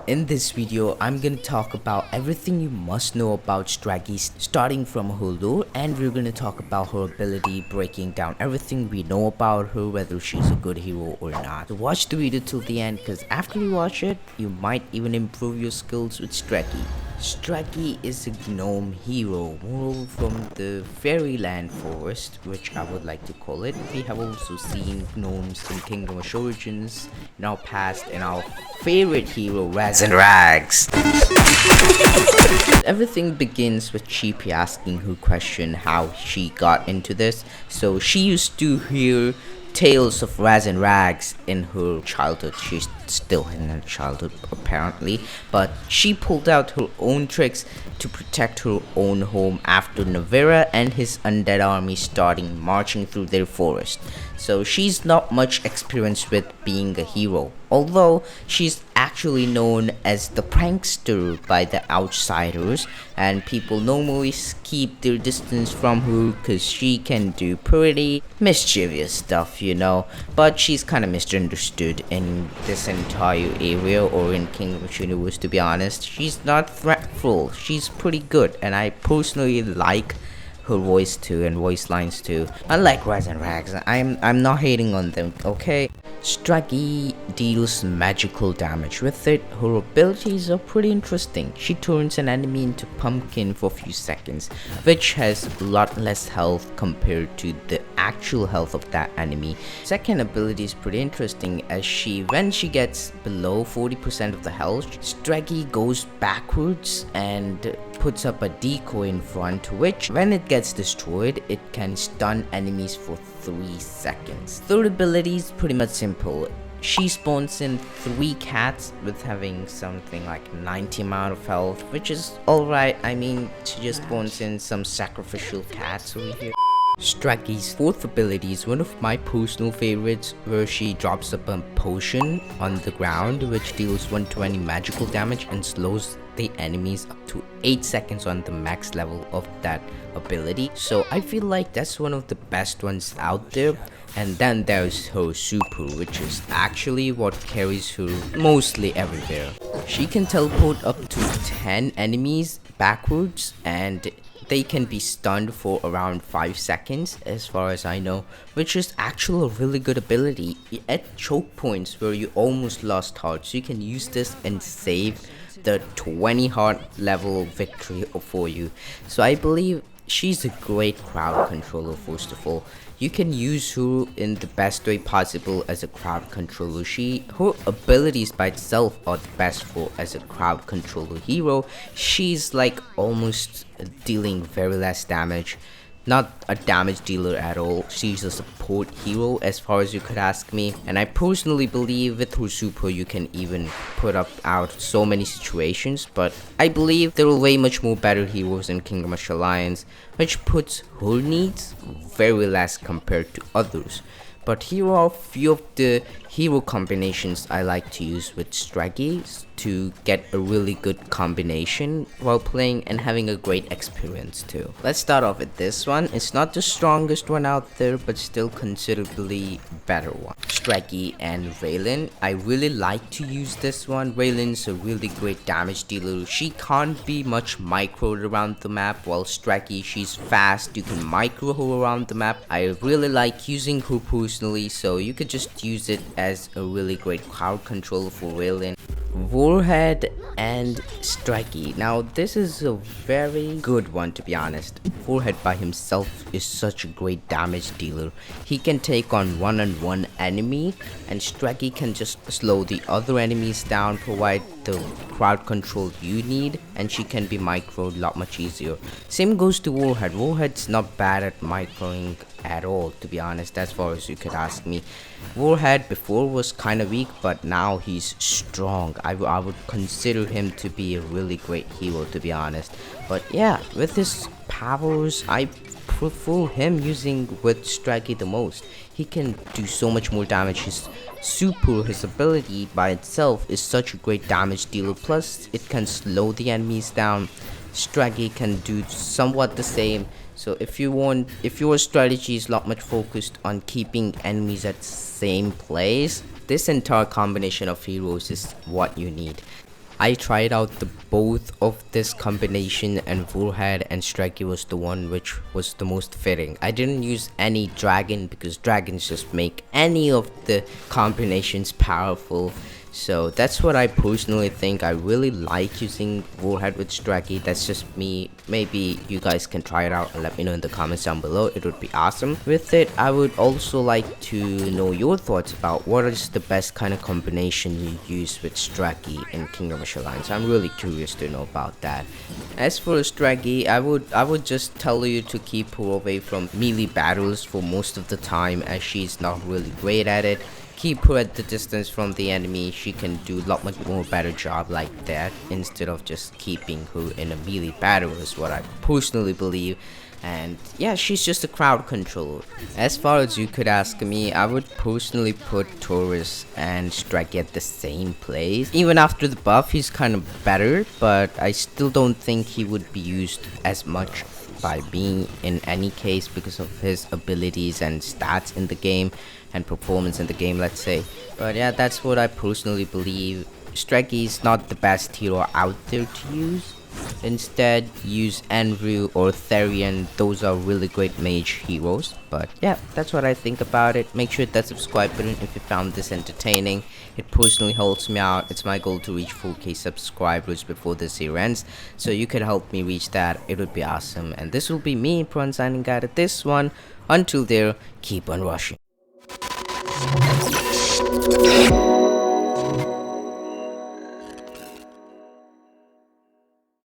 In this video, I'm gonna talk about everything you must know about Stergi, starting from her lore, and we're gonna talk about her ability, breaking down everything we know about her, whether she's a good hero or not. So watch the video till the end, because after you watch it, you might even improve your skills with Stergi. Stergi is a gnome hero, more from the fairyland forest, which I would like to call it. We have also seen gnomes in Kingdom of Origins in our past, and our favorite hero, Raz and Rags. Everything begins with Sheepy asking her question how she got into this. So she used to hear tales of Raz and Rags in her childhood. She's still in her childhood apparently, but she pulled out her own tricks to protect her own home after Navera and his undead army starting marching through their forest. So she's not much experienced with being a hero, although she's actually known as the prankster by the outsiders, and people normally keep their distance from her because she can do pretty mischievous stuff, but she's kind of misunderstood in this entire area or in Kingdom Universe, to be honest. She's not threatful, she's pretty good, and I personally like her voice too and voice lines too. Unlike Raz and Rags, I'm not hating on them, okay? Stergi deals magical damage with it. Her abilities are pretty interesting. She turns an enemy into pumpkin for a few seconds, which has a lot less health compared to the actual health of that enemy. Second ability is pretty interesting, as when she gets below 40% of the health, Stergi goes backwards and puts up a decoy in front, which when it gets destroyed, it can stun enemies for 3 seconds. Third ability is pretty much simple. She spawns in 3 cats with having something like 90 amount of health, which is alright. I mean, she just spawns in some sacrificial cats over here. Stergi's fourth ability is one of my personal favorites, where she drops up a potion on the ground which deals 120 magical damage and slows the enemies up to 8 seconds on the max level of that ability. So I feel like that's one of the best ones out there. And then there's her super, which is actually what carries her mostly everywhere. She can teleport up to 10 enemies backwards, and they can be stunned for around 5 seconds as far as I know, which is actually a really good ability. At choke points where you almost lost hearts, you can use this and save the 20 heart level victory for you. So I believe she's a great crowd controller. First of all, you can use her in the best way possible as a crowd controller. Her abilities by itself are the best for as a crowd controller hero. She's like almost dealing very less damage, not a damage dealer at all. She's a support hero as far as you could ask me, and I personally believe with her super you can even put out so many situations. But I believe there are way much more better heroes in Kingdom of Alliance, which puts her needs very less compared to others. But here are a few of the hero combinations I like to use with Stergi to get a really good combination while playing and having a great experience too. Let's start off with this one. It's not the strongest one out there, but still considerably better one. Stergi and Raylan. I really like to use this one. Raylan's a really great damage dealer. She can't be much microed around the map, while Stergi, she's fast. You can micro her around the map. I really like using her personally, so you could just use it as a really great crowd controller for Raylan. Warhead and Stergi. Now this is a very good one, to be honest. Warhead by himself is such a great damage dealer. He can take on one-on-one enemy, and Stergi can just slow the other enemies down, provide the crowd control you need, and she can be microed a lot much easier. Same goes to Warhead. Warhead's not bad at microing at all, to be honest, as far as you could ask me. Warhead before was kind of weak, but now he's strong. I would consider him to be a really great hero, to be honest. But yeah, with his powers, I prefer him using with Stergi the most. He can do so much more damage. His super, his ability by itself is such a great damage dealer, plus it can slow the enemies down. Stergi can do somewhat the same. So if your strategy is not much focused on keeping enemies at the same place, this entire combination of heroes is what you need. I tried out the both of this combination, and Warhead and Stergi was the one which was the most fitting. I didn't use any dragon because dragons just make any of the combinations powerful. So that's what I personally think. I really like using Warhead with Stergi. That's just me. Maybe you guys can try it out and let me know in the comments down below. It would be awesome. With it, I would also like to know your thoughts about what is the best kind of combination you use with Stergi in Kingdom Rush Alliance. I'm really curious to know about that. As for Stergi, I would just tell you to keep her away from melee battles for most of the time, as she's not really great at it. Keep her at the distance from the enemy. She can do a lot much more better job like that, instead of just keeping her in a melee battle, is what I personally believe. And yeah, she's just a crowd controller. As far as you could ask me, I would personally put Taurus and Stergi at the same place. Even after the buff, he's kind of better, but I still don't think he would be used as much by being in any case because of his abilities and stats in the game and performance in the game, let's say. But yeah, that's what I personally believe. Stergi is not the best hero out there to use. Instead, use Enru or Therian. Those are really great mage heroes. But yeah, that's what I think about it. Make sure to hit that subscribe button if you found this entertaining. It personally helps me out. It's my goal to reach 4K subscribers before this year ends, so you could help me reach that. It would be awesome. And this will be me, Prahant, signing out at this one. Until there, keep on rushing.